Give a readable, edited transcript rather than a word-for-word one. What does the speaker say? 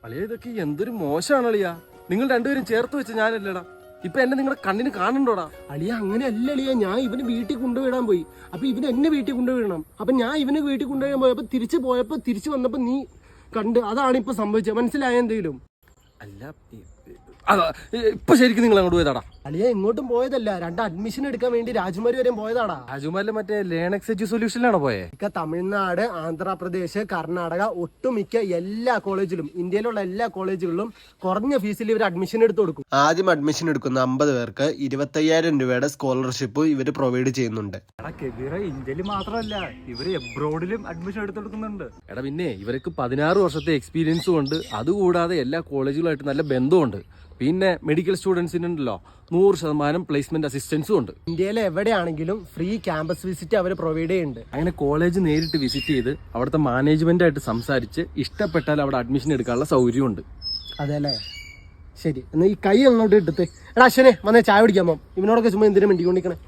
അളിയ ഇതൊക്കെ എന്തൊരു മോശമാണ് അളിയ. നിങ്ങൾ രണ്ടുപേരും ചേർത്ത് വെച്ച് ഞാനല്ലടാ. ഇപ്പൊ എന്നെ നിങ്ങളുടെ കണ്ണിന് കാണണ്ടോടാ. അളിയ അങ്ങനെ അല്ല അളിയ, ഞാൻ ഇവന് വീട്ടിൽ കൊണ്ടുവിടാൻ പോയി. അപ്പൊ ഇവന് എന്നെ വീട്ടിൽ കൊണ്ടുവിടണം. അപ്പൊ ഞാൻ ഇവന് വീട്ടിൽ കൊണ്ടുപോയാൻ പോയപ്പോ തിരിച്ചു വന്നപ്പോ നീ കണ്ട്. അതാണ് ഇപ്പൊ സംഭവിച്ചത്. മനസ്സിലായ എന്തെങ്കിലും? അല്ല ഇപ്പൊ ശരിക്കും നിങ്ങൾ അങ്ങോട്ട് പോയതാടാ? അളിയ എങ്ങോട്ടും പോയതല്ല, 2 അഡ്മിഷൻ എടുക്കാൻ വേണ്ടി രാജകുമാരി വരെ പോയതാടാ. രാജകുമാരിലെ മറ്റേ ലേണക്സ് എഡ്യു സൊല്യൂഷനിലാണോ പോയെ? തമിഴ്നാട്, ആന്ധ്രാപ്രദേശ്, കർണാടക ഒട്ടുമിക്ക എല്ലാ കോളേജിലും, ഇന്ത്യയിലുള്ള എല്ലാ കോളേജുകളിലും കുറഞ്ഞ ഫീസിൽ ഇവർ അഡ്മിഷൻ എടുത്തു കൊടുക്കും. ആദ്യം അഡ്മിഷൻ എടുക്കുന്ന 50 പേർക്ക് 25,000 രൂപയുടെ സ്കോളർഷിപ്പ് ഇവർ പ്രൊവൈഡ് ചെയ്യുന്നുണ്ട്. ഇന്ത്യയിൽ മാത്രമല്ല, ഇവര് എബ്രോഡിലും അഡ്മിഷൻ എടുത്തെടുക്കുന്നുണ്ട്. എടാ പിന്നെ ഇവർക്ക് 16 വർഷത്തെ എക്സ്പീരിയൻസും ഉണ്ട്. അതുകൂടാതെ എല്ലാ കോളേജുകളായിട്ട് നല്ല ബന്ധമുണ്ട്. പിന്നെ മെഡിക്കൽ സ്റ്റുഡൻസിനുണ്ടല്ലോ 100% പ്ലേസ്മെന്റ് അസിസ്റ്റൻസും ഉണ്ട്. ഇന്ത്യയിലെ എവിടെയാണെങ്കിലും ഫ്രീ ക്യാമ്പസ് വിസിറ്റ് അവർ പ്രൊവൈഡ് ചെയ്യുന്നുണ്ട്. അങ്ങനെ കോളേജ് നേരിട്ട് വിസിറ്റ് ചെയ്ത് അവിടുത്തെ മാനേജ്മെന്റായിട്ട് സംസാരിച്ച് ഇഷ്ടപ്പെട്ടാൽ അവിടെ അഡ്മിഷൻ എടുക്കാനുള്ള സൗകര്യമുണ്ട്. അതെ അല്ലേ? ശരി, എന്നാ ഈ കൈ അങ്ങോട്ട് ഇട്ടത്തെ. എടാ അശ്വനെ വന്നേ ചായ കുടിക്കാൻ പോകാം. ഇവനോടൊക്കെ ചുമ്മാ എന്തിനും വേണ്ടിക്കൊണ്ടിരിക്കണേ.